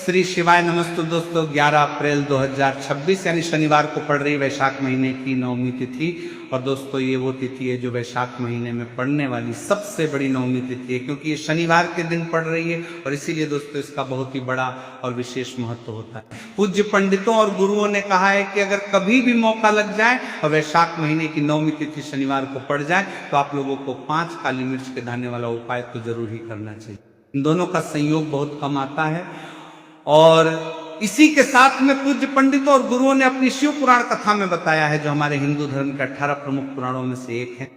श्री शिवाय नमस्ते दोस्तों। 11 अप्रैल 2026 यानी शनिवार को पड़ रही वैशाख महीने की नवमी तिथि। और दोस्तों ये वो तिथि है जो वैशाख महीने में पड़ने वाली सबसे बड़ी नवमी तिथि है, क्योंकि ये शनिवार के दिन पड़ रही है और इसीलिए दोस्तों इसका बहुत ही बड़ा और विशेष महत्व होता है। पूज्य पंडितों और गुरुओं ने कहा है कि अगर कभी भी मौका लग जाए और वैशाख महीने की नवमी तिथि शनिवार को पड़ जाए तो आप लोगों को 5 काली मिर्च के दाने वाला उपाय तो जरूर ही करना चाहिए। इन दोनों का संयोग बहुत कम आता है। और इसी के साथ में पूज्य पंडितों और गुरुओं ने अपनी शिव पुराण कथा में बताया है, जो हमारे हिंदू धर्म के 18 प्रमुख पुराणों में से एक है।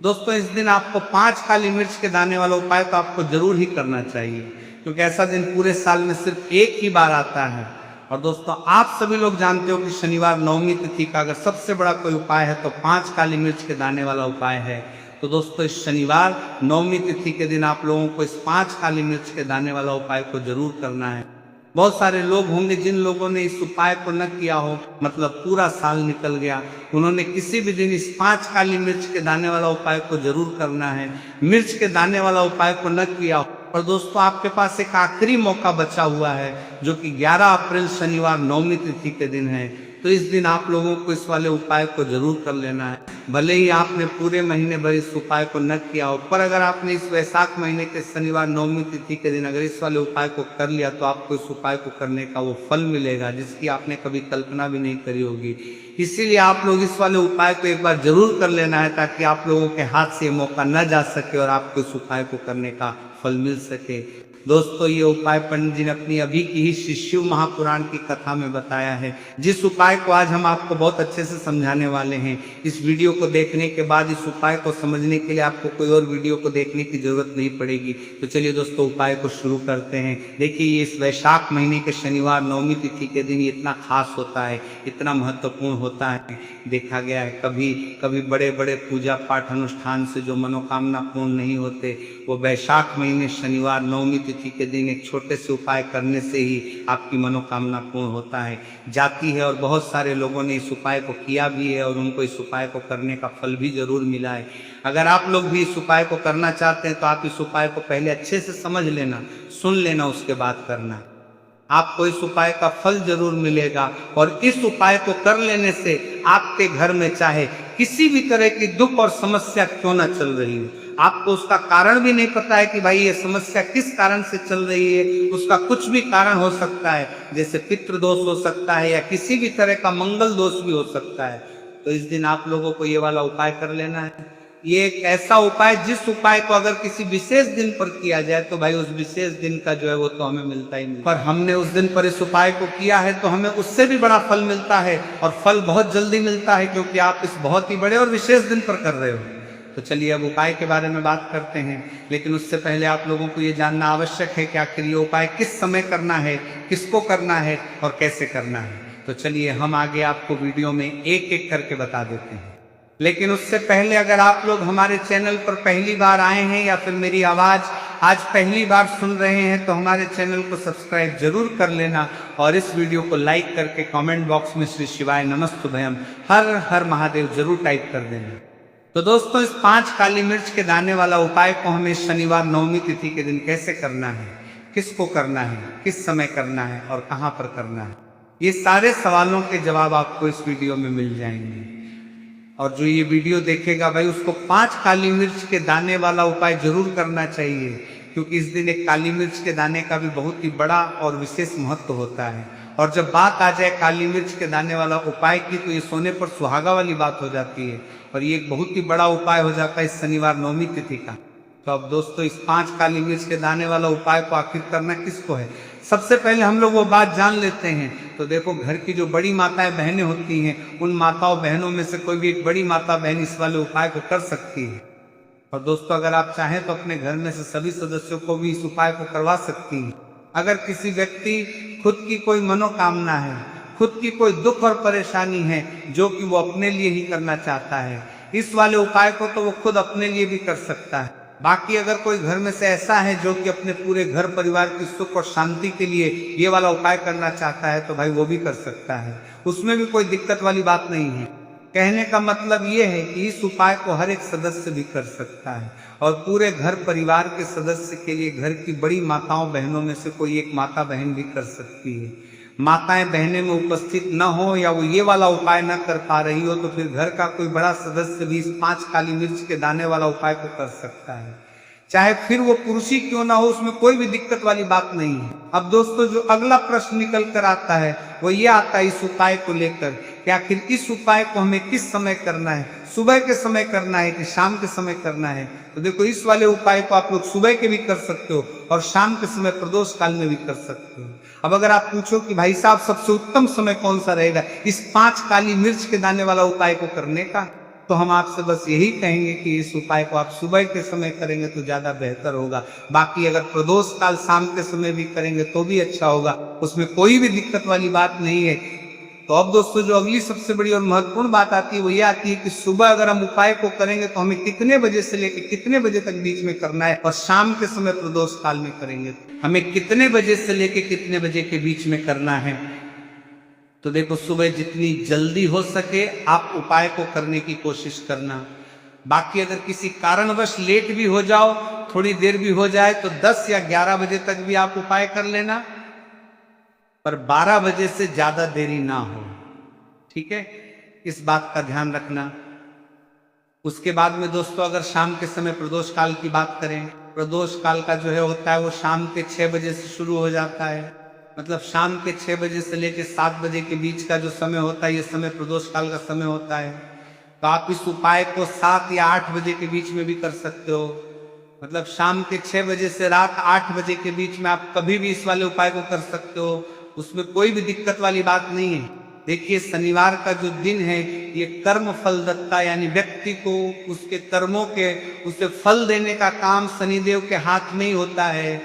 दोस्तों इस दिन आपको 5 काली मिर्च के दाने वाला उपाय तो आपको जरूर ही करना चाहिए, क्योंकि ऐसा दिन पूरे साल में सिर्फ एक ही बार आता है। और दोस्तों आप सभी लोग जानते हो कि शनिवार नवमी तिथि का अगर सबसे बड़ा कोई उपाय है तो 5 काली मिर्च के दाने वाला उपाय है। तो दोस्तों इस शनिवार नवमी तिथि के दिन आप लोगों को इस 5 काली मिर्च के दाने वाला उपाय को जरूर करना है। बहुत सारे लोग होंगे जिन लोगों ने इस उपाय को न किया हो, मतलब पूरा साल निकल गया, उन्होंने किसी भी दिन इस 5 काली मिर्च के दाने वाला उपाय को जरूर करना है। मिर्च के दाने वाला उपाय को न किया हो, और दोस्तों आपके पास एक आखिरी मौका बचा हुआ है जो कि 11 अप्रैल शनिवार नवमी तिथि के दिन है। तो इस दिन आप लोगों को इस वाले उपाय को जरूर कर लेना है। भले ही आपने पूरे महीने भर इस उपाय को न किया हो, पर अगर आपने इस वैशाख महीने के शनिवार नवमी तिथि के दिन अगर इस वाले उपाय को कर लिया तो आपको इस उपाय को करने का वो फल मिलेगा जिसकी आपने कभी कल्पना भी नहीं करी होगी। इसीलिए आप लोग इस वाले उपाय को एक बार जरूर कर लेना है, ताकि आप लोगों के हाथ से ये मौका न जा सके और आपको इस उपाय को करने का फल मिल सके। दोस्तों ये उपाय पंडित जी ने अपनी अभी की ही शिव महापुराण की कथा में बताया है, जिस उपाय को आज हम आपको बहुत अच्छे से समझाने वाले हैं। इस वीडियो को देखने के बाद इस उपाय को समझने के लिए आपको कोई और वीडियो को देखने की जरूरत नहीं पड़ेगी। तो चलिए दोस्तों उपाय को शुरू करते हैं। देखिए ये इस वैशाख महीने के शनिवार नवमी तिथि के दिन इतना खास होता है, इतना महत्वपूर्ण होता है। देखा गया है कभी कभी बड़े बड़े पूजा पाठ अनुष्ठान से जो मनोकामना पूर्ण नहीं होते, वो वैशाख महीने शनिवार नवमी तिथि के दिन एक छोटे से उपाय करने से ही आपकी मनोकामना पूर्ण होता है जाती है। और बहुत सारे लोगों ने इस उपाय को किया भी है और उनको इस उपाय को करने का फल भी जरूर मिला है। अगर आप लोग भी इस उपाय को करना चाहते हैं तो आप इस उपाय को पहले अच्छे से समझ लेना, सुन लेना, उसके बाद करना। आपको इस उपाय का फल जरूर मिलेगा। और इस उपाय को कर लेने से आपके घर में चाहे किसी भी तरह की दुख और समस्या क्यों ना चल रही हो, आपको उसका कारण भी नहीं पता है कि भाई ये समस्या किस कारण से चल रही है, उसका कुछ भी कारण हो सकता है, जैसे पितृदोष हो सकता है या किसी भी तरह का मंगल दोष भी हो सकता है। तो इस दिन आप लोगों को ये वाला उपाय कर लेना है। ये एक ऐसा उपाय जिस उपाय को अगर किसी विशेष दिन पर किया जाए तो भाई उस विशेष दिन का जो है वो तो हमें मिलता ही नहीं, पर हमने उस दिन पर इस उपाय को किया है तो हमें उससे भी बड़ा फल मिलता है, और फल बहुत जल्दी मिलता है क्योंकि आप इस बहुत ही बड़े और विशेष दिन पर कर रहे हो। तो चलिए अब उपाय के बारे में बात करते हैं, लेकिन उससे पहले आप लोगों को ये जानना आवश्यक है कि आखिर ये उपाय किस समय करना है, किसको करना है और कैसे करना है। तो चलिए हम आगे आपको वीडियो में एक एक करके बता देते हैं। लेकिन उससे पहले अगर आप लोग हमारे चैनल पर पहली बार आए हैं या फिर मेरी आवाज़ आज पहली बार सुन रहे हैं तो हमारे चैनल को सब्सक्राइब जरूर कर लेना, और इस वीडियो को लाइक करके कमेंट बॉक्स में श्री शिवाय नमस्तुभयम हर हर महादेव जरूर टाइप कर देना। तो दोस्तों इस 5 काली मिर्च के दाने वाला उपाय को हमें शनिवार नवमी तिथि के दिन कैसे करना है, किसको करना है, किस समय करना है और कहाँ पर करना है, ये सारे सवालों के जवाब आपको इस वीडियो में मिल जाएंगे। और जो ये वीडियो देखेगा भाई उसको 5 काली मिर्च के दाने वाला उपाय जरूर करना चाहिए, क्योंकि इस दिन एक काली मिर्च के दाने का भी बहुत ही बड़ा और विशेष महत्व होता है। और जब बात आ जाए काली मिर्च के दाने वाला उपाय की तो ये सोने पर सुहागा वाली बात हो जाती है, और ये एक बहुत ही बड़ा उपाय हो जाता है इस शनिवार नवमी तिथि का। तो अब दोस्तों इस 5 काली मिर्च के दाने वाला उपाय को आखिर करना किसको है, सबसे पहले हम लोग वो बात जान लेते हैं। तो देखो घर की जो बड़ी माताएं बहनें होती हैं, उन माताओं बहनों में से कोई भी एक बड़ी माता बहन इस वाले उपाय को कर सकती है। और दोस्तों अगर आप चाहें तो अपने घर में से सभी सदस्यों को भी इस उपाय को करवा सकती हैं। अगर किसी व्यक्ति खुद की कोई मनोकामना है, खुद की कोई दुख और परेशानी है जो कि वो अपने लिए ही करना चाहता है, इस वाले उपाय को तो वो खुद अपने लिए भी कर सकता है। बाकी अगर कोई घर में से ऐसा है जो कि अपने पूरे घर परिवार की सुख और शांति के लिए ये वाला उपाय करना चाहता है तो भाई वो भी कर सकता है, उसमें भी कोई दिक्कत वाली बात नहीं है। कहने का मतलब ये है कि इस उपाय को हर एक सदस्य भी कर सकता है और पूरे घर परिवार के सदस्य के लिए घर की बड़ी माताओं बहनों में से कोई एक माता बहन भी कर सकती है। माताएं बहनें में उपस्थित न हो या वो ये वाला उपाय न कर पा रही हो तो फिर घर का कोई बड़ा सदस्य भी इस 5 काली मिर्च के दाने वाला उपाय को कर सकता है, चाहे फिर वो पुरुष ही क्यों ना हो, उसमें कोई भी दिक्कत वाली बात नहीं है। अब दोस्तों जो अगला प्रश्न निकल कर आता है वो ये आता है इस उपाय को लेकर कि आखिर इस उपाय को हमें किस समय करना है, सुबह के समय करना है कि शाम के समय करना है। तो देखो इस वाले उपाय को आप लोग सुबह के भी कर सकते हो और शाम के समय प्रदोष काल में भी कर सकते हो। अब अगर आप पूछो कि भाई साहब सबसे उत्तम समय कौन सा रहेगा इस 5 काली मिर्च के दाने वाला उपाय को करने का, तो हम आपसे बस यही कहेंगे कि इस उपाय को आप सुबह के समय करेंगे तो ज्यादा बेहतर होगा। बाकी अगर प्रदोष काल शाम के समय भी करेंगे तो भी अच्छा होगा, उसमें कोई भी दिक्कत वाली बात नहीं है। तो अब दोस्तों जो अगली सबसे बड़ी और महत्वपूर्ण बात आती है वो ये आती है कि सुबह अगर हम उपाय को करेंगे तो हमें कितने बजे से लेकर कितने बजे तक बीच में करना है, और शाम के समय प्रदोष काल में करेंगे हमें कितने बजे से लेकर कितने बजे के बीच में करना है। तो देखो सुबह जितनी जल्दी हो सके आप उपाय को करने की कोशिश करना। बाकी अगर किसी कारणवश लेट भी हो जाओ, थोड़ी देर भी हो जाए तो 10 या 11 बजे तक भी आप उपाय कर लेना, पर 12 बजे से ज्यादा देरी ना हो, ठीक है, इस बात का ध्यान रखना। उसके बाद में दोस्तों अगर शाम के समय प्रदोष काल की बात करें, प्रदोष काल का जो है होता है वो शाम के 6 बजे से शुरू हो जाता है, मतलब शाम के 6 बजे से लेकर 7 बजे के बीच का जो समय होता है ये समय प्रदोष काल का समय होता है। तो आप इस उपाय को 7 या 8 बजे के बीच में भी कर सकते हो, मतलब शाम के 6 बजे से रात 8 बजे के बीच में आप कभी भी इस वाले उपाय को कर सकते हो, उसमें कोई भी दिक्कत वाली बात नहीं है। देखिए शनिवार का जो दिन है ये कर्म फल दत्ता, यानी व्यक्ति को उसके कर्मों के उसे फल देने का काम शनिदेव के हाथ में ही होता है।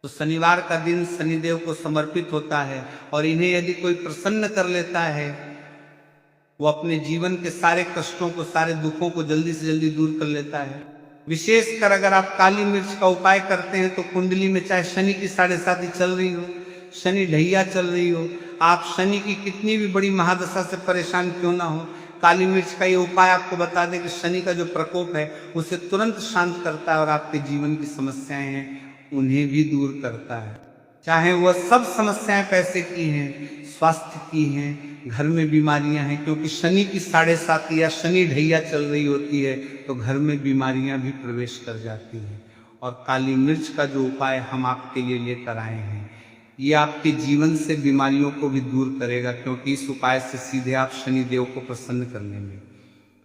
तो शनिवार का दिन शनिदेव को समर्पित होता है और इन्हें यदि कोई प्रसन्न कर लेता है वो अपने जीवन के सारे कष्टों को, सारे दुखों को जल्दी से जल्दी दूर कर लेता है। विशेषकर अगर आप काली मिर्च का उपाय करते हैं तो कुंडली में चाहे शनि की 7.5 चल रही हो, शनि ढैया चल रही हो, आप शनि की कितनी भी बड़ी महादशा से परेशान क्यों ना हो, काली मिर्च का ये उपाय आपको बता दें कि शनि का जो प्रकोप है उसे तुरंत शांत करता है और आपके जीवन की समस्याएं हैं उन्हें भी दूर करता है। चाहे वह सब समस्याएं पैसे की हैं, स्वास्थ्य की हैं, घर में बीमारियां हैं, क्योंकि शनि की 7.5 या शनि ढैया चल रही होती है तो घर में बीमारियां भी प्रवेश कर जाती हैं। और काली मिर्च का जो उपाय हम आपके लिए लेकर आए हैं ये आपके जीवन से बीमारियों को भी दूर करेगा, क्योंकि इस उपाय से सीधे आप शनिदेव को प्रसन्न कर लेंगे।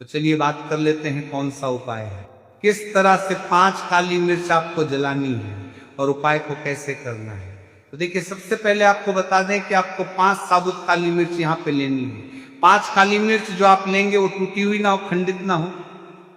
तो चलिए बात कर लेते हैं कौन सा उपाय है, किस तरह से 5 काली मिर्च आपको जलानी है और उपाय को कैसे करना है। तो देखिए सबसे पहले आपको बता दें कि आपको 5 साबुत काली मिर्च यहाँ पे लेनी है। 5 काली मिर्च जो आप लेंगे वो टूटी हुई ना हो, खंडित ना हो।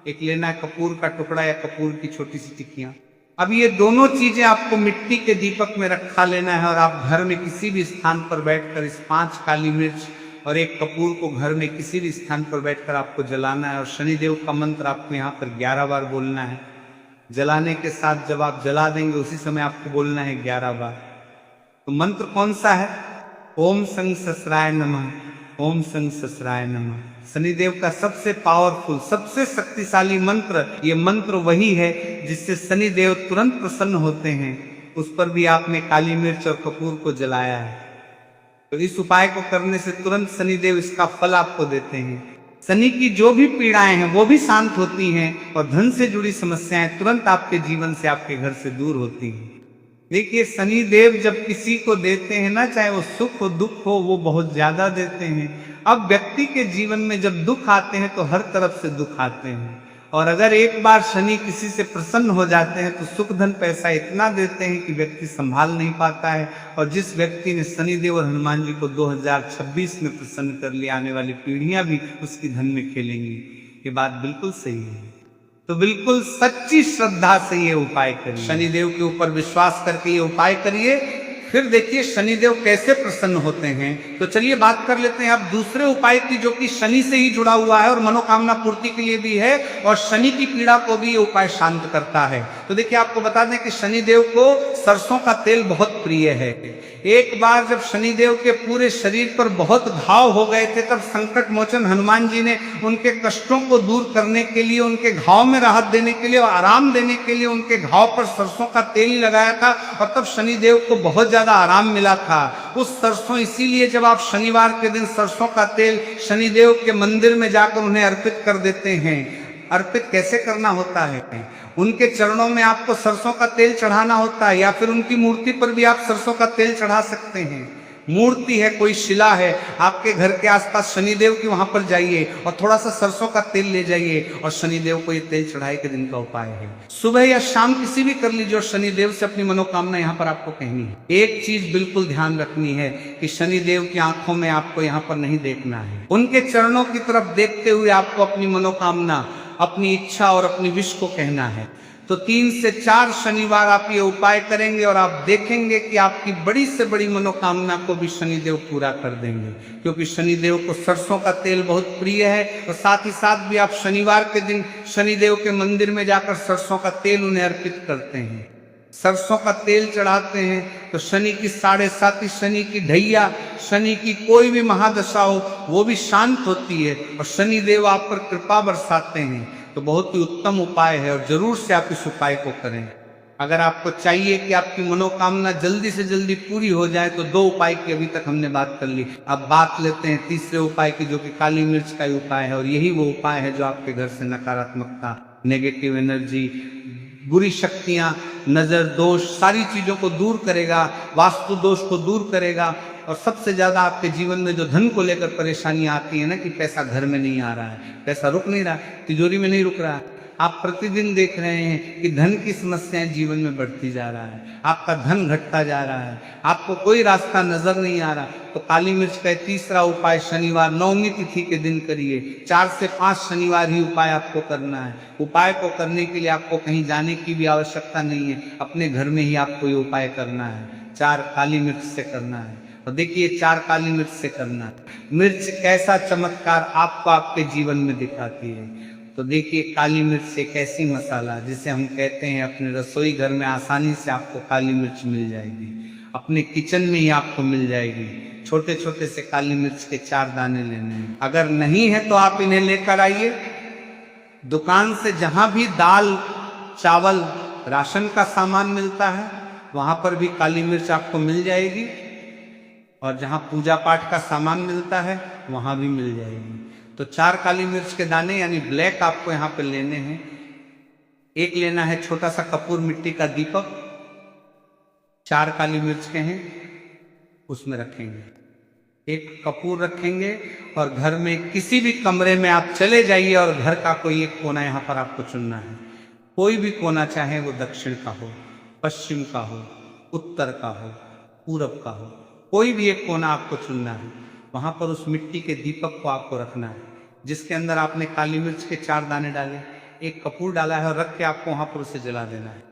एक लेना है कपूर का टुकड़ा या कपूर की छोटी सी टिक्कियां। अब ये दोनों चीजें आपको मिट्टी के दीपक में रखा लेना है और आप घर में किसी भी स्थान पर बैठकर इस 5 काली मिर्च और एक कपूर को घर में किसी भी स्थान पर बैठकर आपको जलाना है। और शनिदेव का मंत्र आपको यहाँ पर 11 बार बोलना है। जलाने के साथ जब आप जला देंगे उसी समय आपको बोलना है 11 बार। तो मंत्र कौन सा है? ओम संग ससराय नमः, ओम संग ससराय नमः। शनिदेव का सबसे पावरफुल, सबसे शक्तिशाली मंत्र, ये मंत्र वही है जिससे शनिदेव तुरंत प्रसन्न होते हैं। उस पर भी आपने काली मिर्च और कपूर को जलाया है, तो इस उपाय को करने से तुरंत शनिदेव इसका फल आपको देते हैं। शनि की जो भी पीड़ाएं हैं वो भी शांत होती हैं और धन से जुड़ी समस्याएं तुरंत आपके जीवन से, आपके घर से दूर होती हैं। देखिए शनिदेव जब किसी को देते हैं ना, चाहे वो सुख हो दुख हो, वो बहुत ज्यादा देते हैं। अब व्यक्ति के जीवन में जब दुख आते हैं तो हर तरफ से दुख आते हैं, और अगर एक बार शनि किसी से प्रसन्न हो जाते हैं तो सुख धन पैसा इतना देते हैं कि व्यक्ति संभाल नहीं पाता है। और जिस व्यक्ति ने शनिदेव और हनुमान जी को 2026 में प्रसन्न कर लिया, आने वाली पीढ़ियां भी उसकी धन में खेलेंगी। ये बात बिल्कुल सही है। तो बिल्कुल सच्ची श्रद्धा से ये उपाय करिए, शनिदेव के ऊपर विश्वास करके ये उपाय करिए, फिर देखिए शनिदेव कैसे प्रसन्न होते हैं। तो चलिए बात कर लेते हैं अब दूसरे उपाय की, जो कि शनि से ही जुड़ा हुआ है और मनोकामना पूर्ति के लिए भी है और शनि की पीड़ा को भी ये उपाय शांत करता है। तो देखिए आपको बता दें कि शनिदेव को सरसों का तेल बहुत प्रिय है, एक बार जब शनिदेव के पूरे शरीर पर बहुत घाव हो गए थे, तब संकट मोचन हनुमान जी ने उनके कष्टों को दूर करने के लिए, उनके घाव में राहत देने के लिए और आराम देने के लिए उनके घाव पर सरसों का तेल लगाया था, और तब शनिदेव को बहुत ज्यादा आराम मिला था। उस सरसों, इसीलिए जब आप शनिवार के दिन सरसों का तेल शनिदेव के मंदिर में जाकर उन्हें अर्पित कर देते हैं। अर्पित कैसे करना होता है? उनके चरणों में आपको सरसों का तेल चढ़ाना होता है, या फिर उनकी मूर्ति पर भी आप सरसों का तेल चढ़ा सकते हैं। मूर्ति है, कोई शिला है आपके घर के आसपास शनिदेव की, वहां पर जाइए और थोड़ा सा सरसों का तेल ले जाइए और शनिदेव को ये तेल चढ़ाए के दिन का उपाय है। सुबह या शाम किसी भी कर लीजिए और शनिदेव से अपनी मनोकामना यहाँ पर आपको कहनी है। एक चीज बिल्कुल ध्यान रखनी है कि शनिदेव की आंखों में आपको यहाँ पर नहीं देखना है, उनके चरणों की तरफ देखते हुए आपको अपनी मनोकामना, अपनी इच्छा और अपनी विश को कहना है। तो 3 से 4 शनिवार आप ये उपाय करेंगे और आप देखेंगे कि आपकी बड़ी से बड़ी मनोकामना को भी शनिदेव पूरा कर देंगे, क्योंकि शनिदेव को सरसों का तेल बहुत प्रिय है। और साथ ही साथ भी आप शनिवार के दिन शनिदेव के मंदिर में जाकर सरसों का तेल उन्हें अर्पित करते हैं, सरसों का तेल चढ़ाते हैं, तो शनि की 7.5, शनि की ढैया, शनि की कोई भी महादशा हो वो भी शांत होती है और शनिदेव आप पर कृपा बरसाते हैं। तो बहुत ही उत्तम उपाय है और जरूर से आप इस उपाय को करें। अगर आपको चाहिए कि आपकी मनोकामना जल्दी से जल्दी पूरी हो जाए तो 2 उपाय की अभी तक हमने बात कर ली। अब बात लेते हैं तीसरे उपाय की, जो कि काली मिर्च का ही उपाय है। और यही वो उपाय है जो आपके घर से नकारात्मकता, नेगेटिव एनर्जी, बुरी शक्तियां, नजर दोष, सारी चीजों को दूर करेगा, वास्तु दोष को दूर करेगा। और सबसे ज्यादा आपके जीवन में जो धन को लेकर परेशानियां आती है ना, कि पैसा घर में नहीं आ रहा है, पैसा रुक नहीं रहा, तिजोरी में नहीं रुक रहा है, आप प्रतिदिन देख रहे हैं कि धन की समस्याएं जीवन में बढ़ती जा रहा है, आपका धन घटता जा रहा है, आपको कोई रास्ता नजर नहीं आ रहा, तो काली मिर्च का तीसरा उपाय शनिवार नवमी तिथि के दिन करिए। 4 से 5 शनिवार ही उपाय आपको करना है। उपाय को करने के लिए आपको कहीं जाने की भी आवश्यकता नहीं है, अपने घर में ही आपको ये उपाय करना है। 4 काली मिर्च से करना है। और देखिए 4 काली मिर्च से करना है। मिर्च कैसा चमत्कार आपको आपके जीवन में दिखाती है। तो देखिए काली मिर्च एक ऐसी मसाला जिसे हम कहते हैं अपने रसोई घर में आसानी से आपको काली मिर्च मिल जाएगी, अपने किचन में ही आपको मिल जाएगी। छोटे छोटे से काली मिर्च के 4 दाने लेने हैं। अगर नहीं है तो आप इन्हें लेकर आइए दुकान से, जहां भी दाल चावल राशन का सामान मिलता है वहां पर भी काली मिर्च आपको मिल जाएगी, और जहां पूजा पाठ का सामान मिलता है वहां भी मिल जाएगी। तो 4 काली मिर्च के दाने यानी ब्लैक आपको यहाँ पे लेने हैं। एक लेना है छोटा सा कपूर मिट्टी का दीपक, 4 काली मिर्च के हैं, उसमें रखेंगे। एक कपूर रखेंगे और घर में किसी भी कमरे में आप चले जाइए और घर का कोई एक कोना यहाँ पर आपको चुनना है। कोई भी कोना, चाहे वो दक्षिण का हो, पश्चिम का हो, उत्तर का हो, पूरब का हो, कोई भी एक कोना आपको चुनना है। वहां पर उस मिट्टी के दीपक को आपको रखना है जिसके अंदर आपने काली मिर्च के 4 दाने डाले, एक कपूर डाला है, और रख के आपको वहां पर उसे जला देना है।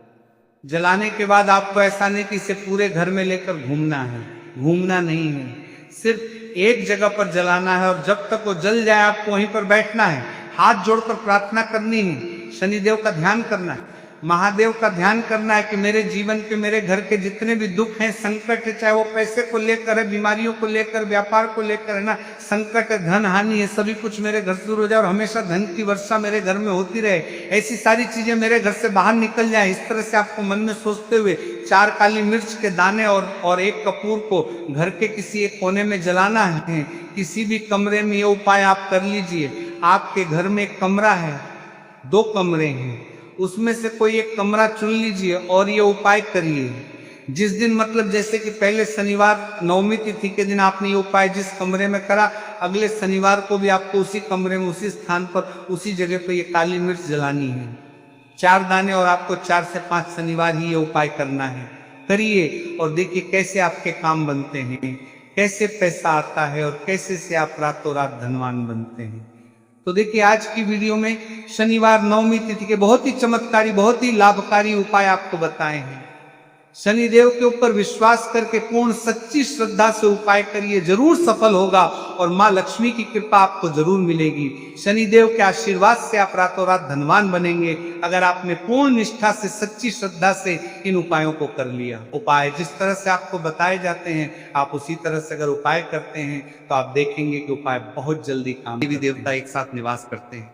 जलाने के बाद आपको ऐसा नहीं कि इसे पूरे घर में लेकर घूमना है, घूमना नहीं है, सिर्फ एक जगह पर जलाना है। और जब तक वो जल जाए आपको वहीं पर बैठना है, हाथ जोड़कर प्रार्थना करनी है, शनिदेव का ध्यान करना है, महादेव का ध्यान करना है कि मेरे जीवन के, मेरे घर के जितने भी दुख हैं, संकट है, चाहे वो पैसे को लेकर है, बीमारियों को लेकर, व्यापार को लेकर है ना, संकट है, धन हानि है, सभी कुछ मेरे घर से दूर हो जाए और हमेशा धन की वर्षा मेरे घर में होती रहे, ऐसी सारी चीजें मेरे घर से बाहर निकल जाए। इस तरह से आपको मन में सोचते हुए 4 काली मिर्च के दाने और एक कपूर को घर के किसी एक कोने में जलाना है। किसी भी कमरे में ये उपाय आप कर लीजिए। आपके घर में एक कमरा है, 2 कमरे हैं, उसमें से कोई एक कमरा चुन लीजिए और ये उपाय करिए। जिस दिन, मतलब जैसे कि पहले शनिवार नवमी तिथि के दिन आपने ये उपाय जिस कमरे में करा, अगले शनिवार को भी आपको उसी कमरे में, उसी स्थान पर, उसी जगह पर ये काली मिर्च जलानी है, 4 दाने, और आपको 4 से 5 शनिवार ही ये उपाय करना है। करिए और देखिए कैसे आपके काम बनते हैं, कैसे पैसा आता है और कैसे से आप रातों रात धनवान बनते हैं। तो देखिए आज की वीडियो में शनिवार नवमी तिथि के बहुत ही चमत्कारी, बहुत ही लाभकारी उपाय आपको बताए हैं। शनिदेव के ऊपर विश्वास करके पूर्ण सच्ची श्रद्धा से उपाय करिए, जरूर सफल होगा और माँ लक्ष्मी की कृपा आपको जरूर मिलेगी। शनिदेव के आशीर्वाद से आप रातों रात धनवान बनेंगे अगर आपने पूर्ण निष्ठा से सच्ची श्रद्धा से इन उपायों को कर लिया। उपाय जिस तरह से आपको बताए जाते हैं आप उसी तरह से अगर उपाय करते हैं तो आप देखेंगे कि उपाय बहुत जल्दी काम। देवी देवता एक साथ निवास करते हैं,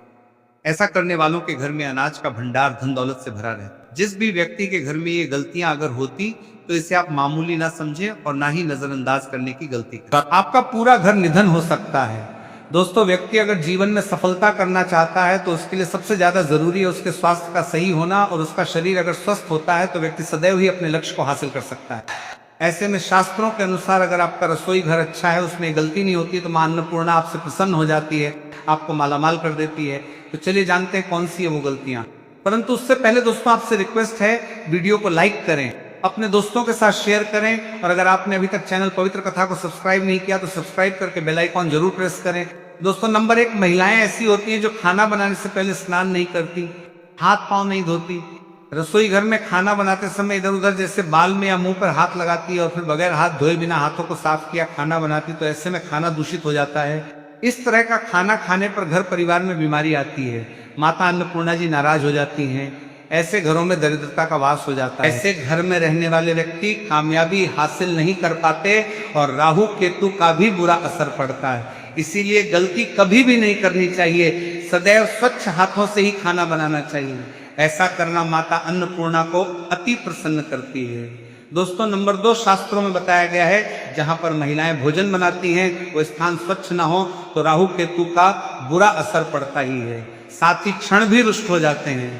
ऐसा करने वालों के घर में अनाज का भंडार धन दौलत से भरा रहता है। जिस भी व्यक्ति के घर में ये गलतियां अगर होती तो इसे आप मामूली ना समझें और ना ही नजरअंदाज करने की गलती करें। आपका पूरा घर निधन हो सकता है। दोस्तों, व्यक्ति अगर जीवन में सफलता करना चाहता है तो उसके लिए सबसे ज्यादा जरूरी है उसके स्वास्थ्य का सही होना, और उसका शरीर अगर स्वस्थ होता है तो व्यक्ति सदैव ही अपने लक्ष्य को हासिल कर सकता है। ऐसे में शास्त्रों के अनुसार अगर आपका रसोई घर अच्छा है, उसमें गलती नहीं होती, तो मां अन्नपूर्णा आपसे प्रसन्न हो जाती है, आपको मालामाल कर देती है। तो चलिए जानते हैं कौन सी है वो गलतियां। परंतु उससे पहले दोस्तों आपसे रिक्वेस्ट है, वीडियो को लाइक करें, अपने दोस्तों के साथ शेयर करें, और अगर आपने अभी तक चैनल पवित्र कथा को सब्सक्राइब नहीं किया तो सब्सक्राइब करके बेल आइकॉन जरूर प्रेस करें। दोस्तों, नंबर 1, महिलाएं ऐसी होती हैं जो खाना बनाने से पहले स्नान नहीं करती, हाथ पांव नहीं धोती, रसोई घर में खाना बनाते समय इधर उधर जैसे बाल में या मुंह पर हाथ लगाती है और फिर बगैर हाथ धोए बिना हाथों को साफ किया खाना बनाती, तो ऐसे में खाना दूषित हो जाता है। इस तरह का खाना खाने पर घर परिवार में बीमारी आती है, माता अन्नपूर्णा जी नाराज हो जाती हैं, ऐसे घरों में दरिद्रता का वास हो जाता है। ऐसे घर में रहने वाले व्यक्ति कामयाबी हासिल नहीं कर पाते और राहु केतु का भी बुरा असर पड़ता है। इसीलिए गलती कभी भी नहीं करनी चाहिए, सदैव स्वच्छ हाथों से ही खाना बनाना चाहिए। ऐसा करना माता अन्नपूर्णा को अति प्रसन्न करती है। दोस्तों, नंबर 2, शास्त्रों में बताया गया है जहां पर महिलाएं भोजन बनाती हैं वो स्थान स्वच्छ ना हो तो राहु केतु का बुरा असर पड़ता ही है, साथ ही क्षण भी रुष्ट हो जाते हैं।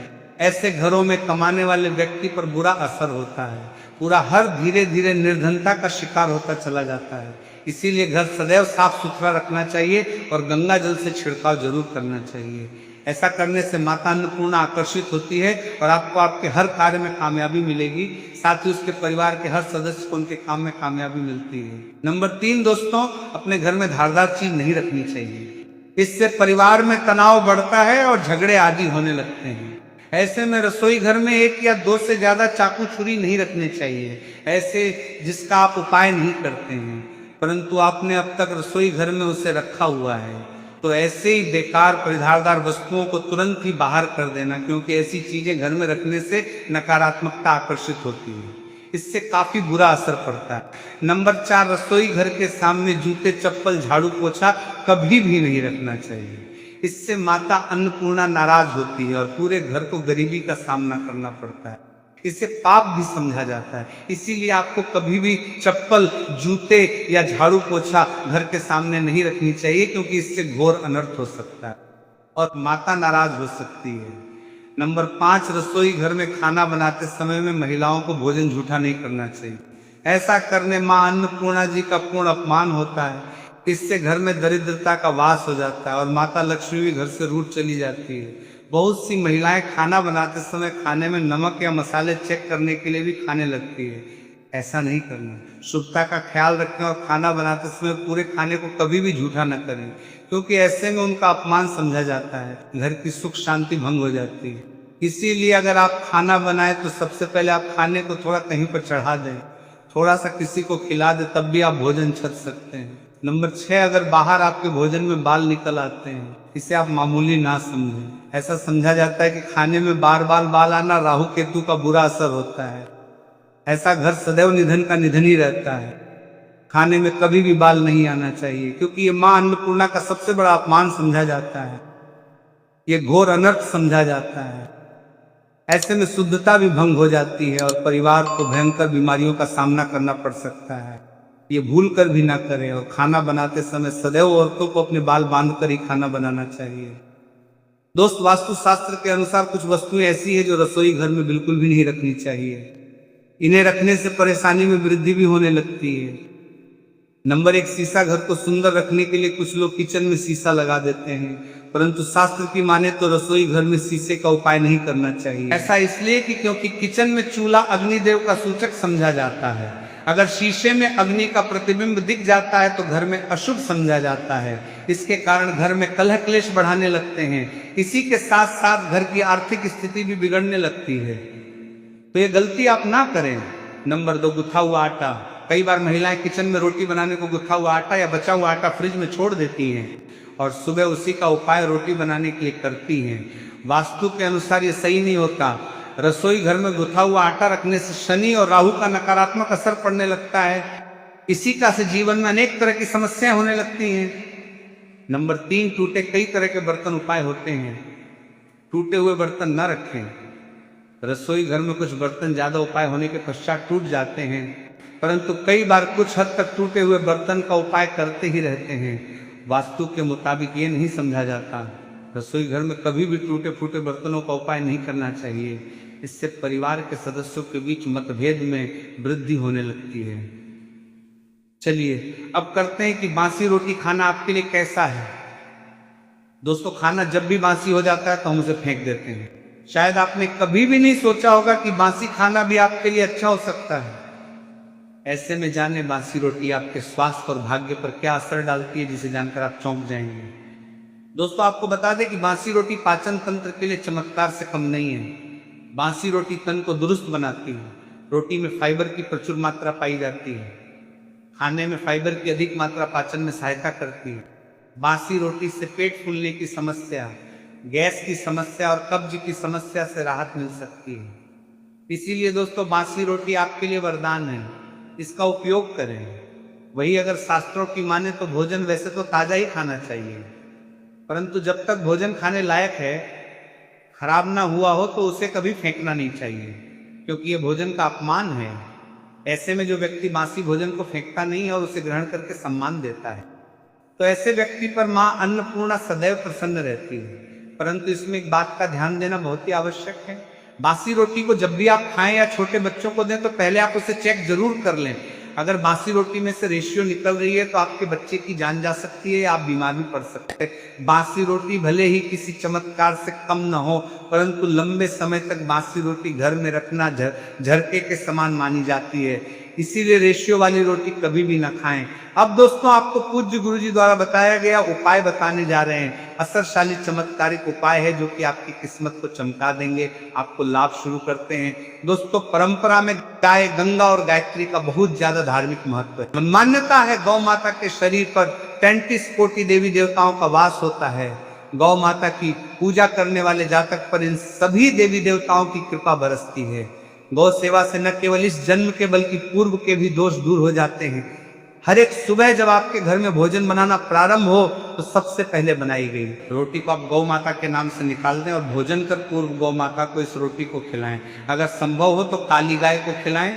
ऐसे घरों में कमाने वाले व्यक्ति पर बुरा असर होता है, पूरा हर धीरे धीरे निर्धनता का शिकार होता चला जाता है। इसीलिए घर सदैव साफ सुथरा रखना चाहिए और गंगा जल से छिड़काव जरूर करना चाहिए। ऐसा करने से माता अन्नपूर्णा आकर्षित होती है और आपको आपके हर कार्य में कामयाबी मिलेगी, साथ ही उसके परिवार के हर सदस्य को उनके काम में कामयाबी मिलती है। नंबर 3 दोस्तों, अपने घर में धारदार चीज नहीं रखनी चाहिए, इससे परिवार में तनाव बढ़ता है और झगड़े आदि होने लगते हैं। ऐसे में रसोई घर में 1 या 2 से ज्यादा चाकू छुरी नहीं रखने चाहिए, ऐसे जिसका आप उपाय नहीं करते हैं परंतु आपने अब तक रसोई घर में उसे रखा हुआ है, तो ऐसे ही बेकार परिधारदार वस्तुओं को तुरंत ही बाहर कर देना, क्योंकि ऐसी चीजें घर में रखने से नकारात्मकता आकर्षित होती है, इससे काफी बुरा असर पड़ता है। नंबर 4, रसोई घर के सामने जूते चप्पल झाड़ू पोछा कभी भी नहीं रखना चाहिए, इससे माता अन्नपूर्णा नाराज होती है और पूरे घर को गरीबी का सामना करना पड़ता है, इसे पाप भी समझा जाता है। इसीलिए आपको कभी भी चप्पल, जूते या झाड़ू पोछा घर के सामने नहीं रखनी चाहिए, क्योंकि इससे घोर अनर्थ हो सकता है और माता नाराज हो सकती है। नंबर 5, रसोई घर में खाना बनाते समय में महिलाओं को भोजन झूठा नहीं करना चाहिए, ऐसा करने मां अन्नपूर्णा जी का पूर्ण अपमान होता है, इससे घर में दरिद्रता का वास हो जाता है और माता लक्ष्मी भी घर से रूठ चली जाती है। बहुत सी महिलाएं खाना बनाते समय खाने में नमक या मसाले चेक करने के लिए भी खाने लगती है, ऐसा नहीं करना। शुद्धता का ख्याल रखें और खाना बनाते समय पूरे खाने को कभी भी झूठा न करें, क्योंकि ऐसे में उनका अपमान समझा जाता है, घर की सुख शांति भंग हो जाती है। इसीलिए अगर आप खाना बनाए तो सबसे पहले आप खाने को थोड़ा कहीं पर चढ़ा दें, थोड़ा सा किसी को खिला दे, तब भी आप भोजन छक सकते हैं। नंबर 6, अगर बाहर आपके भोजन में बाल निकल आते हैं, इसे आप मामूली ना समझें। ऐसा समझा जाता है कि खाने में बार बार बाल आना राहु केतु का बुरा असर होता है, ऐसा घर सदैव निधन का निधन ही रहता है। खाने में कभी भी बाल नहीं आना चाहिए, क्योंकि ये मां अन्नपूर्णा का सबसे बड़ा अपमान समझा जाता है, ये घोर अनर्थ समझा जाता है। ऐसे में शुद्धता भी भंग हो जाती है और परिवार को भयंकर बीमारियों का सामना करना पड़ सकता है। ये भूल कर भी ना करें और खाना बनाते समय सदैव औरतों को अपने बाल बांध कर ही खाना बनाना चाहिए। दोस्त, वास्तु शास्त्र के अनुसार कुछ वस्तुएं ऐसी है जो रसोई घर में बिल्कुल भी नहीं रखनी चाहिए, इन्हें रखने से परेशानी में वृद्धि भी होने लगती है। नंबर 1, शीशा। घर को सुंदर रखने के लिए कुछ लोग किचन में शीशा लगा देते हैं, परंतु शास्त्र की माने तो रसोई घर में शीशे का उपाय नहीं करना चाहिए। ऐसा इसलिए कि क्योंकि किचन में चूल्हा अग्निदेव का सूचक समझा जाता है। अगर शीशे में अग्नि का प्रतिबिंब दिख जाता है तो घर में अशुभ समझा जाता है, इसके कारण घर में कलह क्लेश बढ़ाने लगते हैं। इसी के साथ साथ घर की आर्थिक स्थिति भी बिगड़ने लगती है। तो ये गलती आप ना करें। नंबर 2, गुथा हुआ आटा। कई बार महिलाएं किचन में रोटी बनाने को गुथा हुआ आटा या बचा हुआ आटा फ्रिज में छोड़ देती हैं और सुबह उसी का उपाय रोटी बनाने के लिए करती हैं। वास्तु के अनुसार ये सही नहीं होता। रसोई घर में गुथा हुआ आटा रखने से शनि और राहु का नकारात्मक असर पड़ने लगता है। इसी का से जीवन में अनेक तरह की समस्याएं होने लगती हैं। नंबर 3, टूटे कई तरह के बर्तन उपाय होते हैं। टूटे हुए बर्तन न रखें। रसोई घर में कुछ बर्तन ज्यादा उपाय होने के पश्चात टूट जाते हैं, परंतु कई बार कुछ हद तक टूटे हुए बर्तन का उपाय करते ही रहते हैं। वास्तु के मुताबिक ये नहीं समझा जाता। रसोई घर में कभी भी टूटे फूटे बर्तनों का उपाय नहीं करना चाहिए। इससे परिवार के सदस्यों के बीच मतभेद में वृद्धि होने लगती है। चलिए अब करते हैं कि बासी रोटी खाना आपके लिए कैसा है। दोस्तों, खाना जब भी बासी हो जाता है तो हम उसे फेंक देते हैं। शायद आपने कभी भी नहीं सोचा होगा कि बासी खाना भी आपके लिए अच्छा हो सकता है। ऐसे में जाने बासी रोटी आपके स्वास्थ्य और भाग्य पर क्या असर डालती है, जिसे जानकर आप चौंक जाएंगे। दोस्तों, आपको बता दें कि बासी रोटी पाचन तंत्र के लिए चमत्कार से कम नहीं है। बासी रोटी तन को दुरुस्त बनाती है। रोटी में फाइबर की प्रचुर मात्रा पाई जाती है। खाने में फाइबर की अधिक मात्रा पाचन में सहायता करती है। बासी रोटी से पेट फूलने की समस्या, गैस की समस्या और कब्ज की समस्या से राहत मिल सकती है। इसीलिए दोस्तों, बासी रोटी आपके लिए वरदान है। इसका उपयोग करें। वही अगर शास्त्रों की माने तो भोजन वैसे तो ताजा ही खाना चाहिए, परंतु जब तक भोजन खाने लायक है, खराब ना हुआ हो, तो उसे कभी फेंकना नहीं चाहिए, क्योंकि यह भोजन का अपमान है। ऐसे में जो व्यक्ति बासी भोजन को फेंकता नहीं है और उसे ग्रहण करके सम्मान देता है, तो ऐसे व्यक्ति पर मां अन्नपूर्णा सदैव प्रसन्न रहती है। परंतु इसमें एक बात का ध्यान देना बहुत ही आवश्यक है। बासी रोटी को जब भी आप खाएं या छोटे बच्चों को दें तो पहले आप उसे चेक जरूर कर लें। अगर बासी रोटी में से रेशियो निकल रही है तो आपके बच्चे की जान जा सकती है या आप बीमार भी पड़ सकते हैं। बासी रोटी भले ही किसी चमत्कार से कम न हो, परंतु लंबे समय तक बासी रोटी घर में रखना झरके के समान मानी जाती है। इसीलिए रेशियो वाली रोटी कभी भी ना खाएं। अब दोस्तों, आपको पूज्य गुरुजी द्वारा बताया गया उपाय बताने जा रहे हैं। असरशाली चमत्कारिक उपाय है जो कि आपकी किस्मत को चमका देंगे, आपको लाभ शुरू करते हैं। दोस्तों, परंपरा में गाय, गंगा और गायत्री का बहुत ज्यादा धार्मिक महत्व है। मान्यता है गौ माता के शरीर पर 33 कोटि देवी देवताओं का वास होता है। गौ माता की पूजा करने वाले जातक पर इन सभी देवी देवताओं की कृपा बरसती है। गौ सेवा से न केवल इस जन्म के बल्कि पूर्व के भी दोष दूर हो जाते हैं। हर एक सुबह जब आपके घर में भोजन बनाना प्रारंभ हो तो सबसे पहले बनाई गई रोटी को आप गौ माता के नाम से निकाल दें और भोजन कर पूर्व गौ माता को इस रोटी को खिलाएं। अगर संभव हो तो काली गाय को खिलाएं।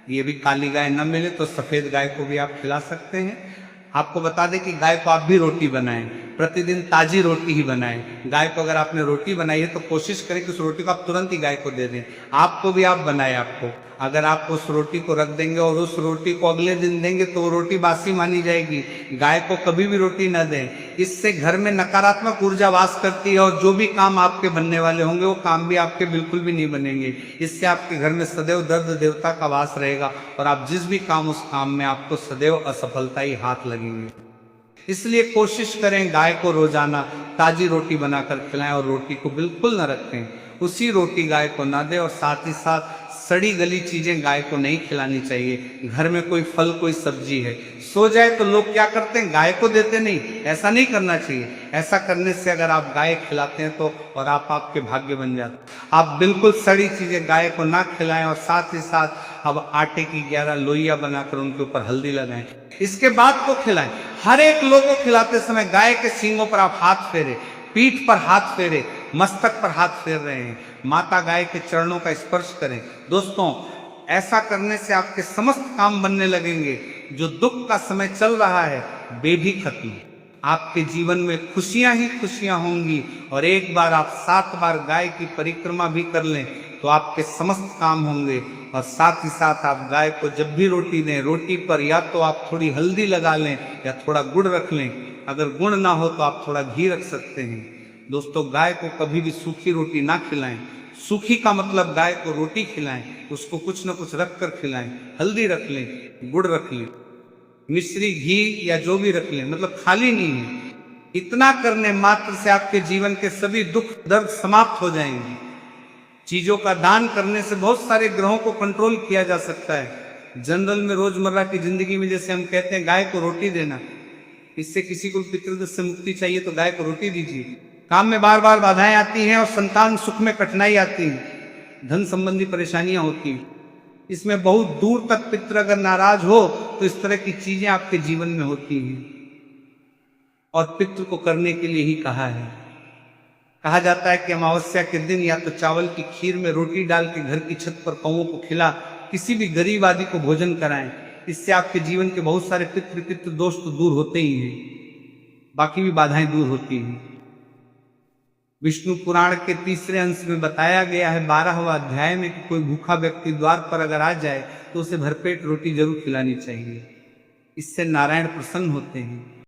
ये भी काली गाय न मिले तो सफेद गाय को भी आप खिला सकते हैं। आपको बता दें कि गाय को आप भी रोटी बनाएं, प्रतिदिन ताजी रोटी ही बनाएं। गाय को अगर आपने रोटी बनाई है तो कोशिश करें कि उस रोटी को आप तुरंत ही गाय को दे दें। आपको भी आप बनाएं। आपको अगर आप उस रोटी को रख देंगे और उस रोटी को अगले दिन देंगे तो वो रोटी बासी मानी जाएगी। गाय को कभी भी रोटी न दें। इससे घर में नकारात्मक ऊर्जा वास करती है और जो भी काम आपके बनने वाले होंगे वो काम भी आपके बिल्कुल भी नहीं बनेंगे। इससे आपके घर में सदैव दर्द देवता का वास रहेगा और आप जिस भी काम उस काम में आपको सदैव असफलता ही हाथ लगेंगे। इसलिए कोशिश करें गाय को रोजाना ताजी रोटी बनाकर खिलाएं और रोटी को बिल्कुल न रखें। उसी रोटी गाय को ना दें और साथ ही साथ सड़ी गली चीजें गाय को नहीं खिलानी चाहिए। घर में कोई फल कोई सब्जी है, सो जाए तो लोग क्या करते हैं, गाय को देते नहीं। ऐसा नहीं करना चाहिए। ऐसा करने से अगर आप गाय खिलाते हैं तो और आपके भाग्य बन जाते। आप बिल्कुल सड़ी चीजें गाय को ना खिलाएं और साथ ही साथ अब आटे की 11 लोइया बनाकर उनके ऊपर हल्दी लगाएं, इसके बाद को खिलाएं। हर एक लोगों को खिलाते समय गाय के सींगों पर आप हाथ फेरे, पीठ पर हाथ फेरे, मस्तक पर हाथ फेर रहे हैं। माता गाय के चरणों का स्पर्श करें। दोस्तों, ऐसा करने से आपके समस्त काम बनने लगेंगे। जो दुख का समय चल रहा है वे भी खत्म। आपके जीवन में खुशियां ही खुशियां होंगी। और एक बार आप 7 बार गाय की परिक्रमा भी कर लें तो आपके समस्त काम होंगे। और साथ ही साथ आप गाय को जब भी रोटी दें, रोटी पर या तो आप थोड़ी हल्दी लगा लें या थोड़ा गुड़ रख लें। अगर गुड़ ना हो तो आप थोड़ा घी रख सकते हैं। दोस्तों, गाय को कभी भी सूखी रोटी ना खिलाएं। सूखी का मतलब गाय को रोटी खिलाएं, उसको कुछ न कुछ रख कर खिलाएं। हल्दी रख लें, गुड़ रख लें, मिश्री, घी या जो भी रख लें, मतलब खाली नहीं है। इतना करने मात्र से आपके जीवन के सभी दुख दर्द समाप्त हो जाएंगे। चीजों का दान करने से बहुत सारे ग्रहों को कंट्रोल किया जा सकता है। जनरल में रोजमर्रा की जिंदगी में जैसे हम कहते हैं गाय को रोटी देना, इससे किसी को पितृदोष से मुक्ति चाहिए तो गाय को रोटी दीजिए। काम में बार बार बाधाएं आती हैं और संतान सुख में कठिनाई आती है, धन संबंधी परेशानियां होती हैं, इसमें बहुत दूर तक पितृ अगर नाराज हो तो इस तरह की चीजें आपके जीवन में होती हैं। और पितृ को करने के लिए ही कहा है। कहा जाता है कि अमावस्या के दिन या तो चावल की खीर में रोटी डाल के घर की छत पर कौओं को खिला, किसी भी गरीब आदि को भोजन कराएं। इससे आपके जीवन के बहुत सारे पितृ दोष तो दूर होते ही हैं, बाकी भी बाधाएं दूर होती हैं। विष्णु पुराण के तीसरे अंश में बताया गया है 12वां अध्याय में कि कोई भूखा व्यक्ति द्वार पर अगर आ जाए तो उसे भरपेट रोटी जरूर खिलानी चाहिए, इससे नारायण प्रसन्न होते हैं।